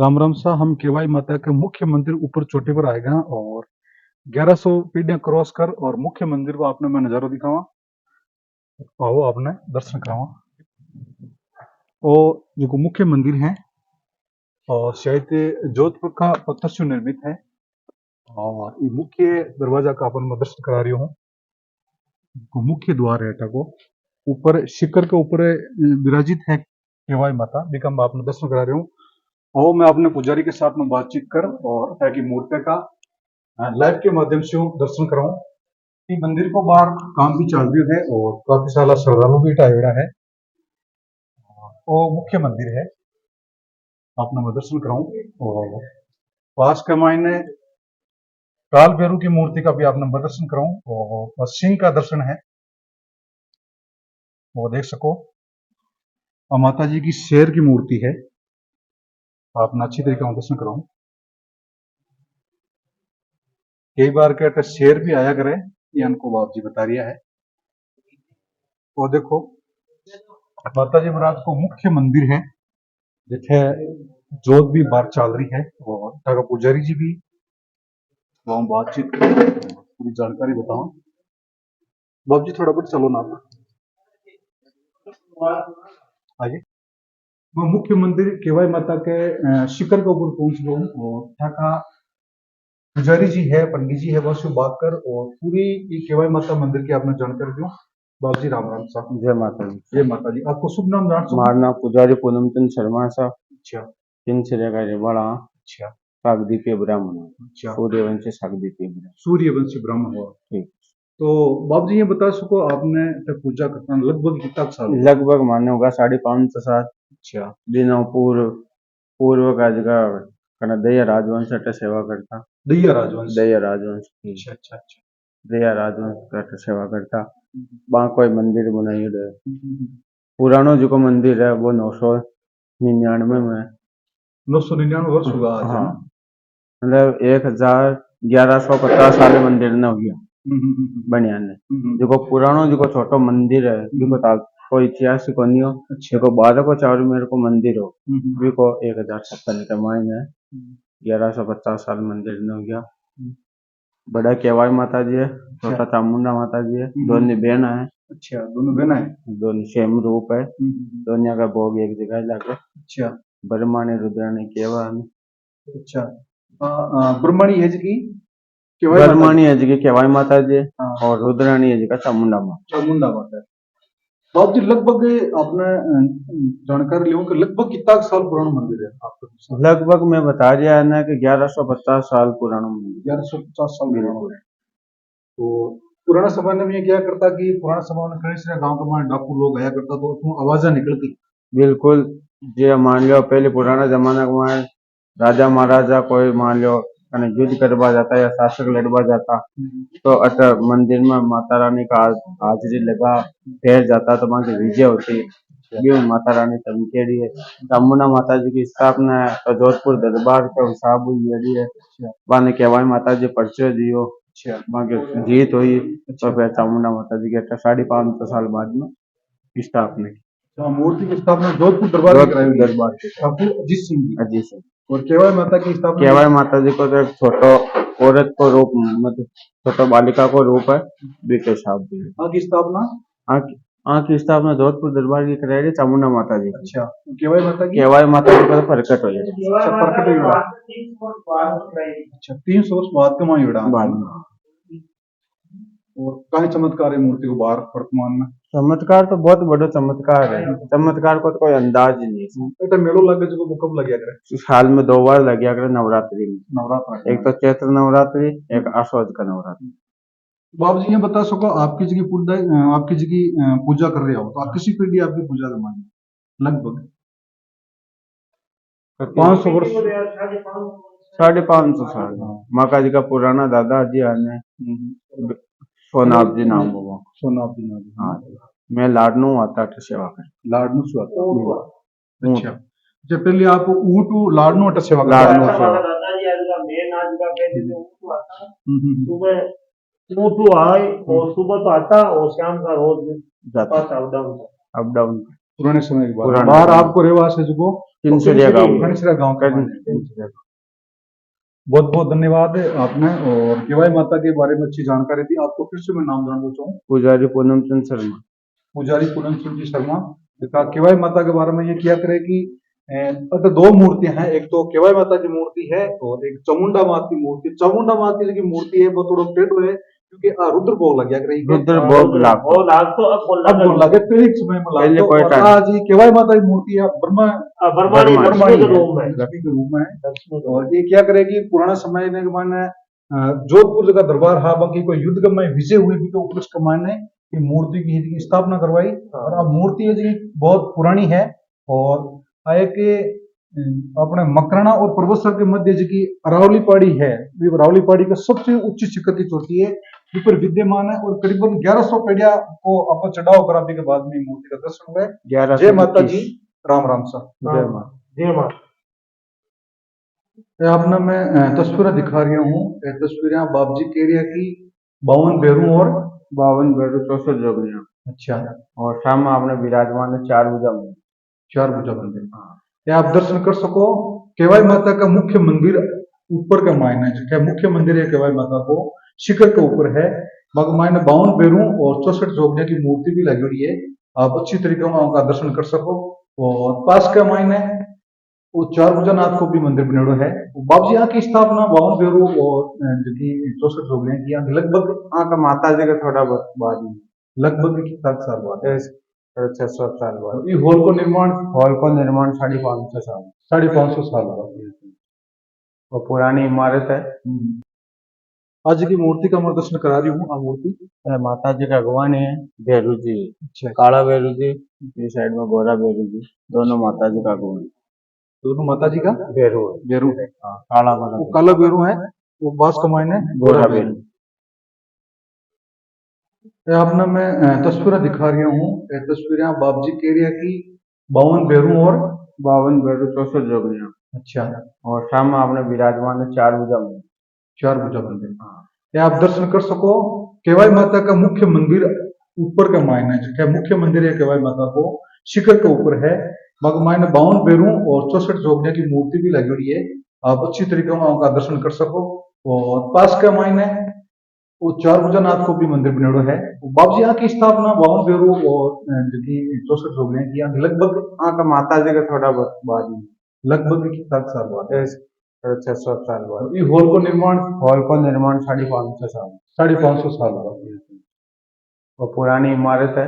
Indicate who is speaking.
Speaker 1: राम राम सा हम केवाई माता के मुख्य मंदिर ऊपर चोटी पर आएगा और 1100 पीढ़ियां क्रॉस कर और मुख्य मंदिर को आपने मैं नजारा दिखावा। आओ आपने दर्शन करावा। और जो मुख्य मंदिर है और शायद जोधपुर का पत्थर से निर्मित है और ये मुख्य दरवाजा का अपन मैं दर्शन करा रही हूँ। मुख्य द्वार है को ऊपर शिखर के ऊपर विराजित है केवाई माता बिकम आपने दर्शन करा रही हूँ। और मैं अपने पुजारी के साथ में बातचीत कर और ताकि मूर्ति का लाइव के माध्यम से दर्शन कराऊं। ये मंदिर को बाहर काम भी चल रही है और काफी सारा श्रद्धालु भी टाइड़ा है। वो मुख्य मंदिर है अपना मैं दर्शन कराऊं और पास के मायने काल भैरव की मूर्ति का भी आपने दर्शन कराऊं और सिंह का दर्शन है वो देख सको। और माता जी की शेर की मूर्ति है आपने अच्छी तरीके से दर्शन कराऊं। कई बार के शेर भी आया करे ये हमको बाप जी बता रिया है। वो देखो माता जी महाराज को मुख्य मंदिर है जिथे जोत भी बाहर चल रही है और ताका पुजारी जी भी वहां बातचीत पूरी जानकारी बताओ। बाबू जी थोड़ा बहुत चलो ना आगे। मैं मुख्य मंदिर केवाई माता के शिखर के ऊपर पहुंच गया हूँ और ताका पुजारी जी है पंडित जी है वो से बात कर और पूरी ये केवाई माता मंदिर की आपने जानकारी दूं। बाबू जी राम राम साहब।
Speaker 2: जय माता दी।
Speaker 1: जय माता जी। आपको शुभ नाम जान सकूं?
Speaker 2: मारा नाम पुजारी पूनमचंद शर्मा सा।
Speaker 1: अच्छा
Speaker 2: तीन सिरे का रेवाड़ा।
Speaker 1: अच्छा
Speaker 2: शाकदीपीय ब्राह्मण।
Speaker 1: अच्छा
Speaker 2: सूर्यवंशी शाकदीपीय ब्राह्मण।
Speaker 1: सूर्यवंशी ब्राह्मण हुआ।
Speaker 2: ठीक।
Speaker 1: तो बाबू जी ये बता सको आपने जब पूजा करना लगभग कितना साल हुआ?
Speaker 2: लगभग मान्य होगा 550 साल।
Speaker 1: अच्छा
Speaker 2: दिनों पूर्व का जगह कना दया राजवंश अट सेवा करता।
Speaker 1: दैया राजवंश।
Speaker 2: दया राजवंश की
Speaker 1: अच्छा अच्छा अच्छा।
Speaker 2: दया राजवंश का अट सेवा करता। वहां कोई मंदिर बनाई है।
Speaker 1: हम्म।
Speaker 2: पुरानो जो मंदिर है वो 999 में
Speaker 1: 999 वर्ष हुआ आज है
Speaker 2: हाँ
Speaker 1: ना?
Speaker 2: मतलब 1150 साल मंदिर ने हो गया बढ़िया ने। जो पुरानो जो छोटो मंदिर है जो कोई इतिहास को नहीं हो।
Speaker 1: अच्छा
Speaker 2: देखो 12 को चार मेरे को मंदिर हो को 1056 के मायने 1150 साल मंदिर ने हो गया। बड़ा केवाई माता जी है छोटा चामुंडा माता जी है दोनों बहन है।
Speaker 1: अच्छा दोनों बहन है।
Speaker 2: दोनों सेम रूप है दोनों का भोग एक जगह लगे।
Speaker 1: अच्छा
Speaker 2: ब्रह्माणी रुद्राणी केवा।
Speaker 1: अच्छा ब्रह्मणी एज की केवाई माता
Speaker 2: ब्रह्माणी है जी केवाई माता जी
Speaker 1: हाँ।
Speaker 2: और रुद्राणी है जी का चामुंडा माता।
Speaker 1: चामुंडा माता है। बाबू जी लगभग आपने जानकारी लियो कि लगभग कितना साल पुराना मंदिर है आपका?
Speaker 2: लगभग मैं बता दिया है ना कि 1150 साल पुराना मंदिर।
Speaker 1: 1150 साल पुराना है। तो पुराना समय में ये क्या करता कि पुराना समय में कई सारे गांव के डाकू लोग आया करता तो उसमें आवाजा निकलती।
Speaker 2: बिल्कुल जे मान लो पहले पुराना जमाना में राजा महाराजा कोई मान लो कने युद्ध करवा जाता या शासक लड़वा जाता तो अट मंदिर में माता रानी का हाजिरी लगा ठहर जाता तो वहां की विजय होती। ये माता रानी चमकेड़ी है। चामुंडा माता जी की स्थापना है तो जोधपुर दरबार के हिसाब हुई है। वहां केवाई माता जी परिचय दियो वहां की जीत हुई तो फिर चामुंडा माता जी के 550 साल बाद में स्थापना की।
Speaker 1: मूर्ति की स्थापना जोधपुर दरबार में कराई दरबार के ठाकुर अजीत सिंह जी।
Speaker 2: अजीत सिंह
Speaker 1: और केवाई माता की स्थापना
Speaker 2: केवाई माता जी को तो एक छोटो औरत को रूप मतलब छोटो बालिका को रूप है बीके साहब जी।
Speaker 1: की स्थापना
Speaker 2: की स्थापना जोधपुर दरबार की कराई रही चामुंडा माता जी।
Speaker 1: अच्छा केवाई माता की
Speaker 2: केवाई माता जी को तो प्रकट हो गया।
Speaker 1: प्रकट हुई। अच्छा 300 वर्ष बाद का माई
Speaker 2: बाद में
Speaker 1: और काहे चमत्कार है मूर्ति को बाहर वर्तमान में?
Speaker 2: चमत्कार तो बहुत बड़ा चमत्कार है। चमत्कार को तो कोई अंदाज ही नहीं।
Speaker 1: बेटा मेलो लगे जो कब लग गया करे?
Speaker 2: साल में 2 बार लग गया करे नवरात्रि में।
Speaker 1: नवरात्र
Speaker 2: एक तो चैत्र नवरात्रि एक आश्वज का नवरात्रि।
Speaker 1: बाबू जी ये बता सको आपकी जगह पूजा कर रहे हो तो आप किसी पीढ़ी आपकी पूजा करवाएंगे लगभग 500 वर्ष
Speaker 2: 550 साल। माता जी का पुराना दादा जी आने सोनाब जी नाम होगा।
Speaker 1: सोनाब जी नाम
Speaker 2: हाँ मैं लाडनू आता था सेवा कर
Speaker 1: लाडनू से आता। अच्छा जब पहले आप ऊँट लाडनू अट सेवा कर
Speaker 2: लाडनू
Speaker 3: सुबह ऊँट आए और सुबह तो आता और शाम का रोज
Speaker 2: जाता
Speaker 3: अप डाउन
Speaker 2: अप डाउन
Speaker 1: पुराने समय के बाद बाहर आपको रेवास है जो
Speaker 2: किनसरिया गांव
Speaker 1: गणेशरा गांव का
Speaker 2: किनसरिया गांव।
Speaker 1: बहुत बहुत धन्यवाद आपने, और केवाई माता के बारे में अच्छी जानकारी दी। आपको फिर से मैं नाम जानना चाहूँ।
Speaker 2: पुजारी पूनम चंद शर्मा।
Speaker 1: पुजारी पूनम चंद शर्मा। केवाई माता के बारे में ये किया करे कि तो दो मूर्तियां हैं, एक तो केवाई माता की मूर्ति है और एक चामुंडा माता की मूर्ति। चामुंडा माता की मूर्ति है वो थोड़ा टेढ़ो है, क्योंकि रुद्र भोग लग गया करे।
Speaker 2: रुद्र भोग लाख
Speaker 3: वो लाग तो अब बोलना
Speaker 1: अब भोग लगे पहले एक समय में
Speaker 2: पहले
Speaker 1: लाग
Speaker 2: कोई
Speaker 1: तो
Speaker 2: टाइम।
Speaker 1: आज केवाई माता की मूर्ति है ब्रह्मा
Speaker 3: बर्मानी लक्ष्मी के रूप में
Speaker 1: लक्ष्मी के रूप में है। और ये क्या करे कि पुराना समय में माने जोधपुर का दरबार हा बाकी कोई युद्ध में विजय हुए भी तो उपलक्ष्य के माने ये मूर्ति की स्थापना करवाई। और अब मूर्ति है जी बहुत पुरानी है, और आए के अपने मकराना और परबतसर के मध्य जी अरावली पहाड़ी है, ये अरावली पहाड़ी का सबसे उच्च शिखर की चोटी है, ऊपर विद्यमान है। और करीबन 1100 पेड़िया को आप चढ़ाव कराने के बाद में मूर्ति का दर्शन हुआ है। जय माता जी, राम राम सा।
Speaker 3: जय मां। जय मां।
Speaker 1: आपने मैं तस्वीरें दिखा रही हूँ, ये तस्वीरें बाप जी कह रही है कि 52 भैरू और
Speaker 2: 52 भैरू 64 जोगनियां।
Speaker 1: अच्छा,
Speaker 2: और सामने आपने विराजमान है 4 भुजा मंदिर।
Speaker 1: 4 भुजा मंदिर। ये आप दर्शन कर सको। केवाई माता का मुख्य मंदिर ऊपर का मायना है, जो मुख्य मंदिर है केवाई माता को शिखर के ऊपर है। मायने 52 भैरू और 64 जोगनिया की मूर्ति भी लगी हुई है, आप अच्छी तरीके से उनका दर्शन कर सको। और पास के मायने वो 4 भुजानाथ को भी मंदिर बनेड़ो है। बाबू जी यहाँ की स्थापना 52 भैरू और 64 जोगनिया की यहाँ लगभग
Speaker 2: तो माता जी का थोड़ा बहुत बाद में,
Speaker 1: लगभग 7 साल बाद,
Speaker 2: 600 साल बाद।
Speaker 1: ये हॉल को निर्माण
Speaker 2: 550 साल,
Speaker 1: 550 साल बाद।
Speaker 2: और पुरानी इमारत है।
Speaker 1: आज की मूर्ति का मैं दर्शन करा रही हूँ। आ मूर्ति
Speaker 2: माता जी का भगवान है भैरू जी,
Speaker 1: अच्छा,
Speaker 2: काला भैरू जी, ये साइड में गोरा भैरू जी, दोनों माता जी का भगवान।
Speaker 1: दोनों माता जी का
Speaker 2: भैरू
Speaker 1: बेरू है।
Speaker 2: काला
Speaker 1: वो काला बेरू है, वो बास का मायने
Speaker 2: गोरा भैरू।
Speaker 1: आपने मैं तस्वीरें दिखा रही हूँ, ये तस्वीरें बाप जी कह रही है कि 52 भैरू और
Speaker 2: 52 भैरू 64 जोगनियां।
Speaker 1: अच्छा,
Speaker 2: और सामने आपने विराजमान है 4 भुजा मंदिर।
Speaker 1: 4 भुजा मंदिर। ये आप दर्शन कर सको। केवाई माता का मुख्य मंदिर ऊपर का मायना है, जो मुख्य मंदिर है केवाई माता को शिखर के ऊपर है। मायने 52 भैरू और 64 जोगनिया की मूर्ति भी लगी हुई है, आप अच्छी तरीके से उनका दर्शन कर सको। और पास के मायने वो 4 भुजानाथ को भी मंदिर बनेड़ो है। बाबू जी यहाँ की स्थापना 52 भैरू और 64 जोगनिया की यहाँ लगभग
Speaker 2: तो माता जी का थोड़ा बहुत बाद में,
Speaker 1: लगभग 7 साल बाद,
Speaker 2: 600 साल बाद।
Speaker 1: ये हॉल को निर्माण
Speaker 2: 550 साल,
Speaker 1: 550 साल बाद।
Speaker 2: और पुरानी इमारत है।